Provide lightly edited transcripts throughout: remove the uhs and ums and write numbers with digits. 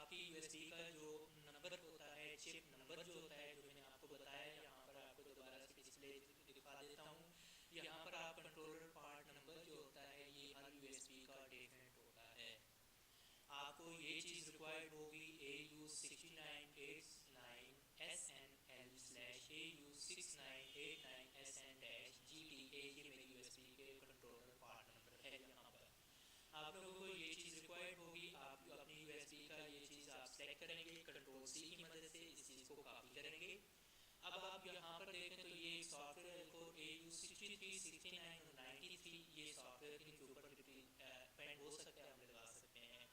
आपकी यूएसबी का जो नंबर होता है, चिप नंबर जो होता है, जो मैंने आपको बताया, यहाँ पर आपको दोबारा से डिस्प्ले दिखा देता हूँ। यहाँ पर आप कंट्रोलर पार्ट नंबर जो होता है, ये हर यूएसबी का डिफरेंट होता है। आपको ये चीज़ रिक्वायर्ड होगी AU6989SN/AU6989SN-GTA, ये मेरी यूएसबी के कंट्रोलर पार्ट नंबर है। यहाँ पर आप लोगों को ये चीज़ रिक्वायर्ड होगी। आप अपनी यूएसबी का ये चीज़ आप सेलेक्ट करेंगे, कंट्रोल सी की मदद से इस चीज़ को कॉपी करेंगे। अब आप यहाँ पर देखें तो ये सॉफ्टवेयर कोड AU63, 69 और 93 ये सॉफ्टवेयर इनके ऊपर डिपेंड हो सकता है, हम लगा सकते हैं।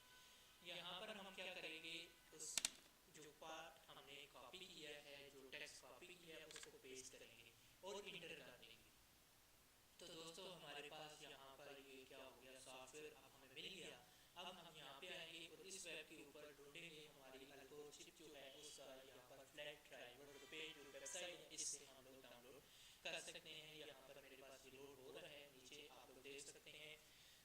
यहाँ पर हम क्या करेंगे, उस जो पार्ट हमने कॉपी किया है, जो टेक्स्ट कॉपी किया है, उसको पेस्ट करेंगे और इंटर कर देंगे। तो दोस्तों हमारे पास यहाँ पर ये क्या हो गया, सॉफ्टवेयर अब हमें मिल गया। अब हम यहाँ पे आएंगे और इस वेब के ऊपर ढूंढेंगे हमारी अल्गोर चिप जो है उसका यहाँ पर फ्लैट ड्राइवर पेज जो वेबसाइट है, इससे हम लोग डाउनलोड कर सकते हैं। यहाँ पर मेरे पास ये लोड हो रहा है, नीचे आप लोग देख सकते हैं।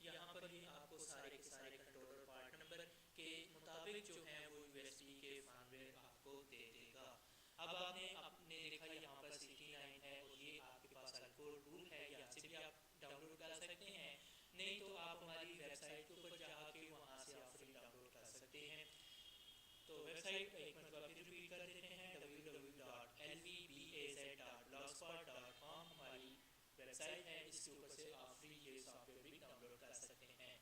यहाँ पर ये आपको सारे के सारे कंट्रोलर पार्ट नंबर के मुताबिक जो है वो यूएसबी के फर्मवेयर आपको दे देगा। अब आपने देखा यहाँ पर 69 है और ये आपके पास अल्कोर टूल है, यहाँ से भी आप डाउनलोड कर सकते हैं। नहीं तो आप हमारी वेबसाइट के ऊपर जाके वहाँ से आप फ्री डाउनलोड कर सकते हैं। तो वेबसाइट एक मतलब फिर रिपीट कर देते हैं, www.lvbaz.blogspot.com हमारी वेबसाइट है। इसके ऊपर से आप फ्री ये सॉफ्टवेयर भी डाउनलोड कर सकते हैं।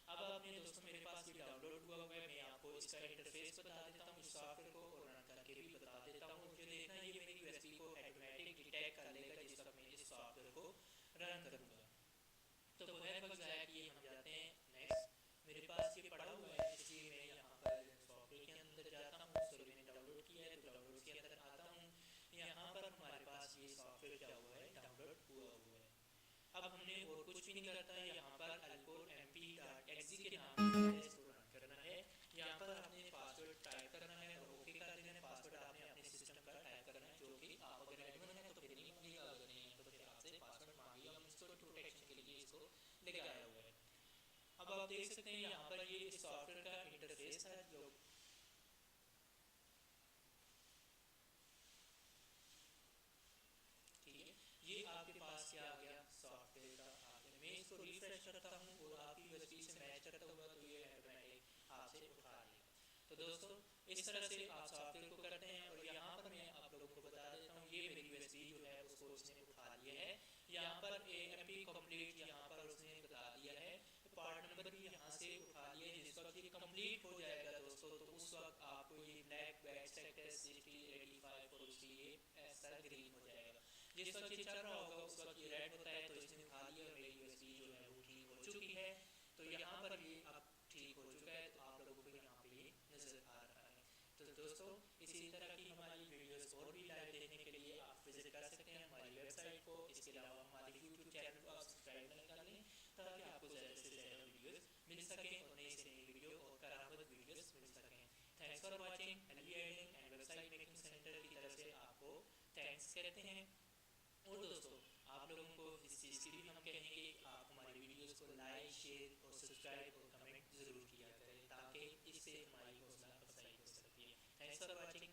अब आपने दोस्तों मेरे पास ये डाउनलोड हुआ है, मैं आपको इसका इंटरफेस बता देता हूँ इस सॉफ्टवेयर को और रन करके भी बता देता हूँ। जो देखना ये मेरी यूएसबी को ऑटोमेटिक डिटेक्ट कर लेगा जिस वक्त मैं इस सॉफ्टवेयर को रन करूँगा। तो बगैर वक्त ज़ाया किए हम जाते हैं नेक्स्ट। मेरे पास ये पड़ा हुआ है, इसलिए मैं यहाँ पर सॉफ्टवेयर के अंदर जाता हूँ। सॉरी मैंने डाउनलोड किया है तो डाउनलोड के अंदर आता हूँ। यहाँ पर हमारे पास ये सॉफ्टवेयर क्या हुआ है, डाउनलोड हुआ हुआ है। अब हमने और कुछ भी नहीं करता है, यहाँ पर alcor.mp.exe के नाम से इसको रन करना है। यहाँ पर आपने पासवर्ड टाइप करना है और ओके कर देना है। पासवर्ड आपने अपने सिस्टम का टाइप करना है, जो कि आप अगर एडमिन है तो फिर नहीं मांगेगा, अगर नहीं है तो फिर आपसे पासवर्ड मांगेगा। हम इसको प्रोटेक्शन के लिए इसको लगाया हुआ है। अब आप देख सकते हैं यहाँ पर ये इस सॉफ्टवेयर का इंटरफेस है, जो ठीक है। ये आपके पास क्या आ गया, सॉफ्टवेयर का आ गया। मैं इसको रिफ्रेश करता हूँ और आपकी यूएसबी से मैच करता हुआ तो ये ऑटोमेटिक आपसे उठा लेगा। तो दोस्तों इस तरह से आप सॉफ्टवेयर को करते हैं। और यहाँ पर मैं आप लोगों को बता देता हूँ, ये मेरी यूएसबी जो है उसको उसने उठा लिया है। यहाँ पर AMP कंप्लीट यहाँ पर उसने बता दिया है, पार्ट नंबर भी यहाँ से उठा लिया है। जिस वक्त ये कंप्लीट हो जाएगा दोस्तों तो उस वक्त आपको ये ब्लैक बैक सेक्टर 6085 और उसकी ये ऐसा ग्रीन हो जाएगा। जिस वक्त ये चल रहा होगा उस वक्त ये रेड होता है, तो इसने उठा लिया और मेरी यूएसबी जो है वो ठीक हो चुकी है। तो यहाँ पर ये अब ठीक हो चुका है, तो आप लोगों को यहाँ पे ये नजर आ रहा है। तो दोस्तों इसी तरह की हमारी वीडियोस और भी लाइव देखने के लिए आप विजिट कर सकते हैं हमारी वेबसाइट को। इसके अलावा हमारे यूट्यूब चैनल को आप सब्सक्राइब कर लें ताकि आपको ज़्यादा से ज़्यादा वीडियोस मिल सकें और नई से नई वीडियो और करामत वीडियोस मिल सकें। Thanks for watching. LV editing and website making centre की तरफ से आपको थैंक्स कहते हैं। और दोस्तों आप लोगों को इस चीज़ की भी हम कहेंगे कि आप हमारी वीडियोस को लाइक, शेयर और सब्सक्राइब और कमेंट ज़रूर किया करें ताकि इससे हमारी हौसला अफजाई हो सकती है। Thanks for watching.